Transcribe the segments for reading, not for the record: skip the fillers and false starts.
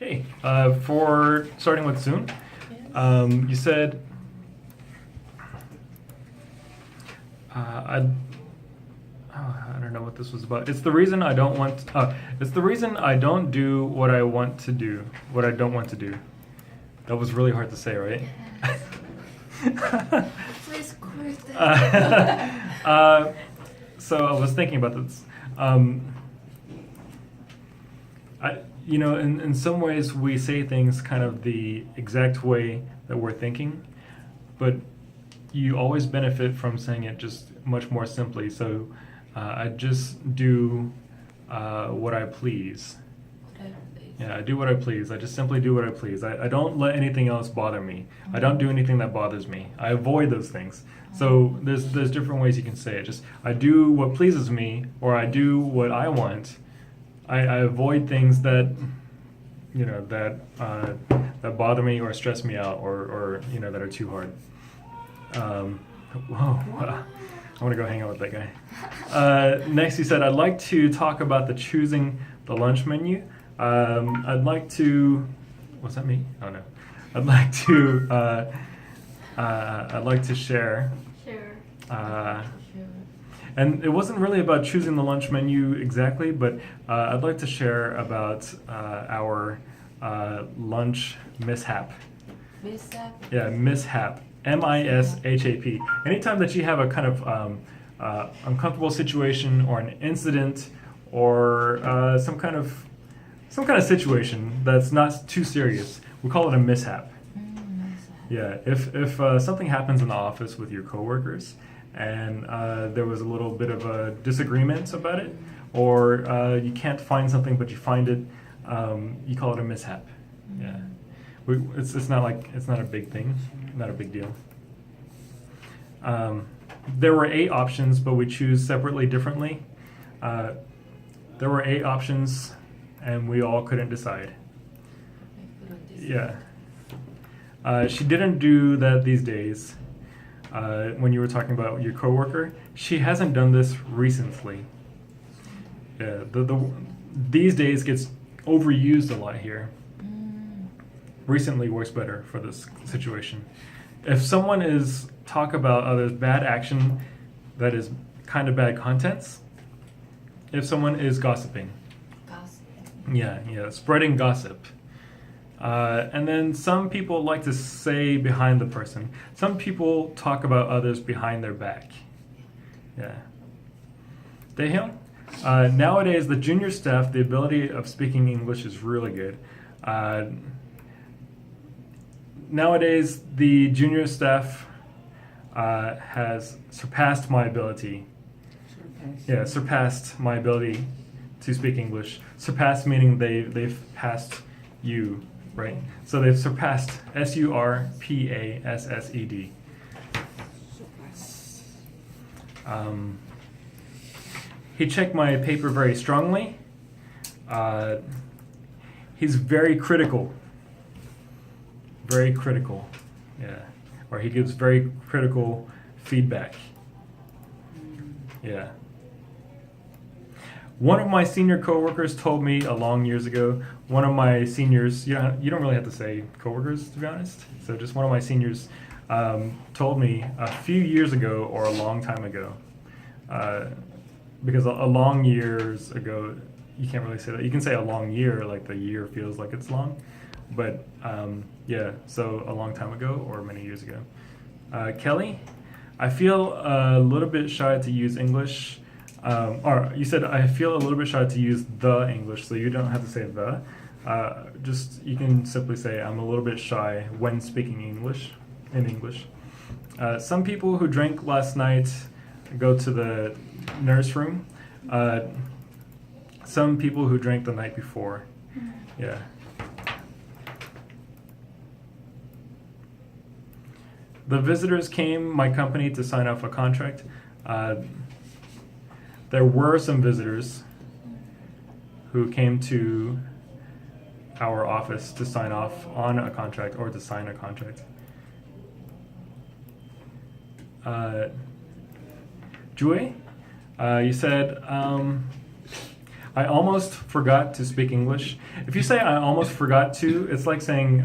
Okay, for starting with Zoom, you said I don't know what this was about. It's the reason I don't want. It's the reason I don't do what I want to do. What I don't want to do. That was really hard to say, right? Please quit it. So I was thinking about this. In some ways we say things kind of the exact way that we're thinking, but you always benefit from saying it just much more simply. So I just do what I please. Yeah, I do what I please. I just simply do what I please. I don't let anything else bother me. I don't do anything that bothers me. I avoid those things. So there's different ways you can say it. Just I do what pleases me, or I do what I want. I avoid things that that bother me or stress me out or that are too hard. Whoa. I want to go hang out with that guy. Next, he said, I'd like to talk about the choosing the lunch menu. I'd like to. What's that mean? Oh no. I'd like to share. Sure. And it wasn't really about choosing the lunch menu exactly, but I'd like to share about our lunch mishap. Mishap? Yeah, mishap. MISHAP. Anytime that you have a kind of uncomfortable situation or an incident or some kind of situation that's not too serious, we call it a mishap. Yeah, if something happens in the office with your coworkers and there was a little bit of a disagreement about it, or you can't find something but you find it, you call it a mishap. Yeah, it's not a big thing, not a big deal. There were 8 options, but we choose separately, differently. There were 8 options, and we all couldn't decide. Yeah. She didn't do that these days. When you were talking about your coworker, she hasn't done this recently. Yeah, these days gets overused a lot here. Recently works better for this situation. If someone is talk about others' bad action, that is kind of bad contents. If someone is gossiping. Yeah, spreading gossip. And then some people like to say behind the person. Some people talk about others behind their back. Yeah. Daehyun? Nowadays, the junior staff, the ability of speaking English is really good. Nowadays, the junior staff has surpassed my ability. Yeah, surpassed my ability to speak English. Surpassed meaning they've passed you. Right, so they've surpassed SURPASSED. He checked my paper very strongly. He's very critical. Very critical, yeah. Or he gives very critical feedback. Yeah. One of my senior coworkers told me a long years ago, one of my seniors, you don't really have to say coworkers to be honest, so just one of my seniors told me a few years ago or a long time ago, because a long years ago, you can't really say that. You can say a long year, like the year feels like it's long, but yeah, so a long time ago or many years ago. Kelly, I feel a little bit shy to use English. Or you said I feel a little bit shy to use the English, so you don't have to say the. Just you can simply say I'm a little bit shy when speaking English. In English, some people who drank last night go to the nurse room. Some people who drank the night before. Yeah. The visitors came my company to sign off a contract. There were some visitors who came to our office to sign off on a contract or to sign a contract. Jue, you said, I almost forgot to speak English. If you say I almost forgot to, it's like saying,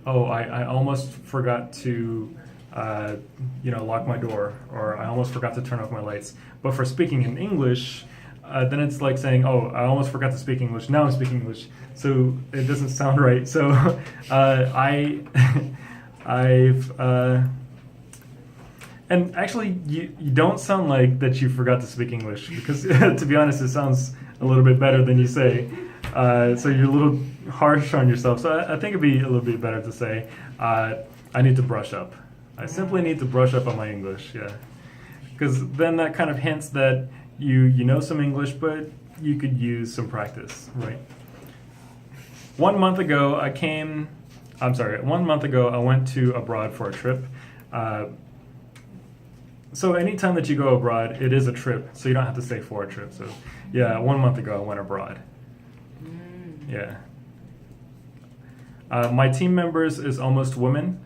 I almost forgot to, lock my door, or I almost forgot to turn off my lights. But for speaking in English, then it's like saying, I almost forgot to speak English. Now I'm speaking English. So it doesn't sound right. So and actually, you don't sound like that you forgot to speak English, because to be honest, it sounds a little bit better than you say. So you're a little harsh on yourself. So I think it'd be a little bit better to say, I need to brush up. I simply need to brush up on my English, yeah. Because then that kind of hints that you know some English, but you could use some practice, right? 1 month ago, I went to abroad for a trip. So anytime that you go abroad, it is a trip, so you don't have to say for a trip. So yeah, 1 month ago, I went abroad. Yeah. My team members is almost women.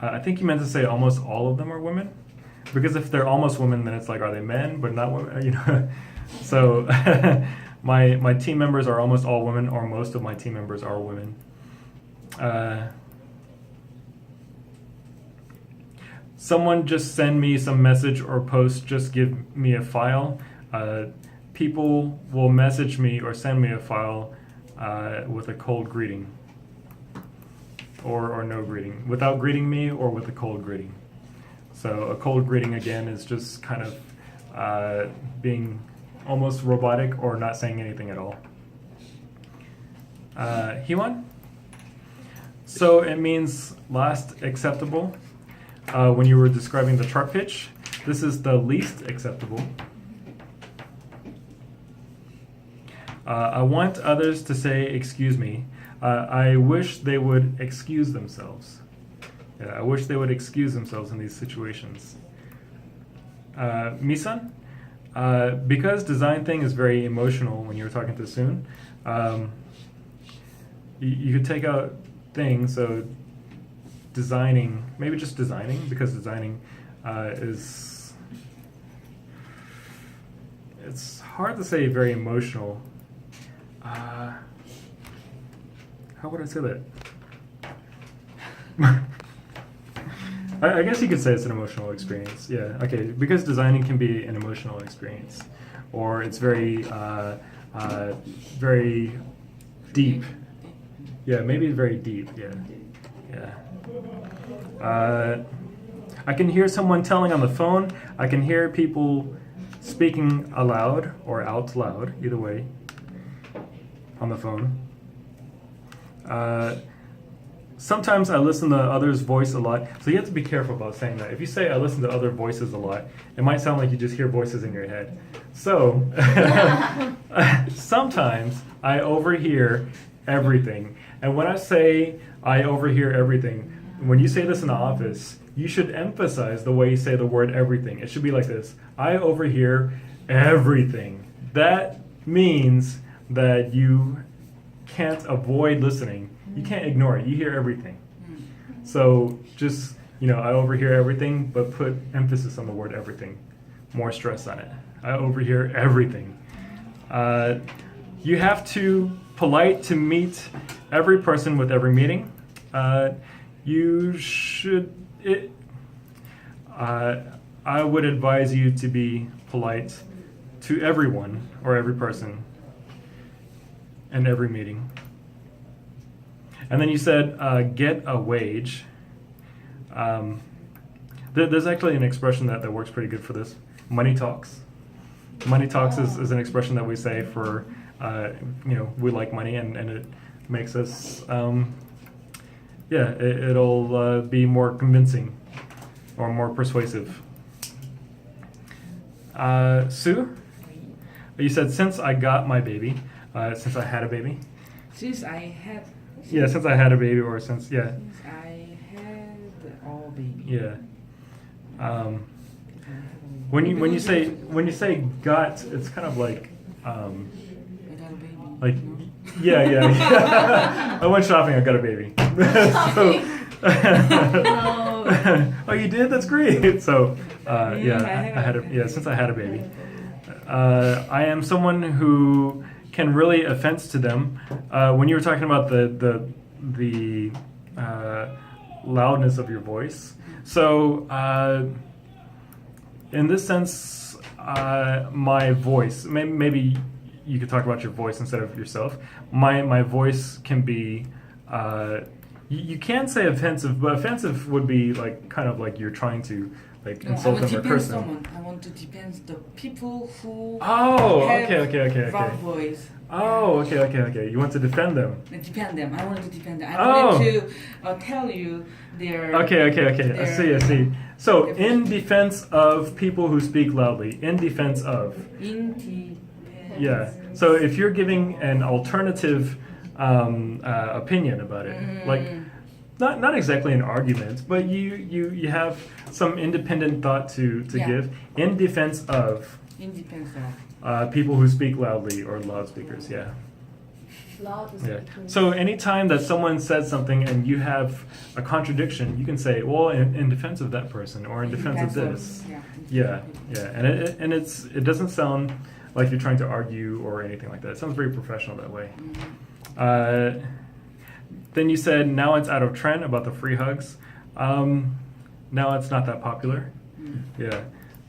I think you meant to say almost all of them are women, because if they're almost women, then it's like, are they men but not women? You know. So my team members are almost all women, or most of my team members are women. Someone just send me some message or post, just give me a file. People will message me or send me a file with a cold greeting. Or no greeting. Without greeting me, or with a cold greeting. So a cold greeting, again, is just kind of being almost robotic, or not saying anything at all. Hiwan? So it means last acceptable. When you were describing the chart pitch, this is the least acceptable. I want others to say, excuse me. I wish they would excuse themselves. Yeah, I wish they would excuse themselves in these situations. Misan? Because design thing is very emotional when you were talking to Soon, you could take out thing, so designing, maybe just designing, because designing it's hard to say very emotional. How would I say that? I guess you could say it's an emotional experience. Yeah, okay, because designing can be an emotional experience, or it's very, very deep. Yeah, maybe very deep. Yeah, yeah. I can hear someone telling on the phone. I can hear people speaking aloud or out loud, either way, on the phone. Sometimes I listen to others' voice a lot, so you have to be careful about saying that. If you say I listen to other voices a lot, it might sound like you just hear voices in your head. So sometimes I overhear everything. And when I say I overhear everything, when you say this in the office, you should emphasize the way you say the word everything. It should be like this: I overhear everything. That means that you can't avoid listening. You can't ignore it. You hear everything. So just, I overhear everything, but put emphasis on the word everything. More stress on it. I overhear everything. You have to polite to meet every person with every meeting. You should. I would advise you to be polite to everyone or every person in every meeting. And then you said, get a wage. There's actually an expression that works pretty good for this. Money talks. Money talks is an expression that we say for, we like money, and it makes us, it'll be more convincing or more persuasive. Sue, you said, since I got my baby, since I had a baby. Since I had. Yeah, since I had a baby, or since, yeah. Since I had all baby. Yeah. When you say got, it's kind of like, I got a baby. like, yeah. I went shopping. I got a baby. So, oh, you did? That's great. So, I had since I had a baby. I am someone who can really offense to them. When you were talking about the loudness of your voice, so in this sense, my voice. Maybe you could talk about your voice instead of yourself. My voice can be. You can say offensive, but offensive would be like kind of like you're trying to like No, insult I want them to or depend curse them. someone. I want to depend the people who Oh, have okay. rough voice. Oh, okay. You want to defend them. Depend them. I want to depend them. I Oh. wanted to tell you their. Okay. I see. So, their- in defense of people who speak loudly, in defense of. Independence. Yeah. So, if you're giving an alternative opinion about it, like not exactly an argument, but you have some independent thought to Yeah. give in defense of Independence of. people who speak loudly or loudspeakers. Yeah. Loud Yeah. speakers. So anytime that someone says something and you have a contradiction, you can say, well, in defense of that person or in defense of this. Yeah. Yeah. And it doesn't sound like you're trying to argue or anything like that. It sounds very professional that way. Then you said now it's out of trend about the free hugs. Now it's not that popular. Yeah.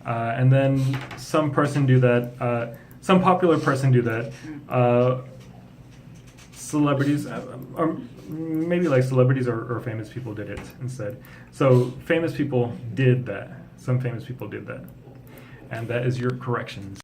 And then some person do that. Some popular person do that. Celebrities, or maybe like celebrities or famous people did it instead. So famous people did that. Some famous people did that. And that is your corrections.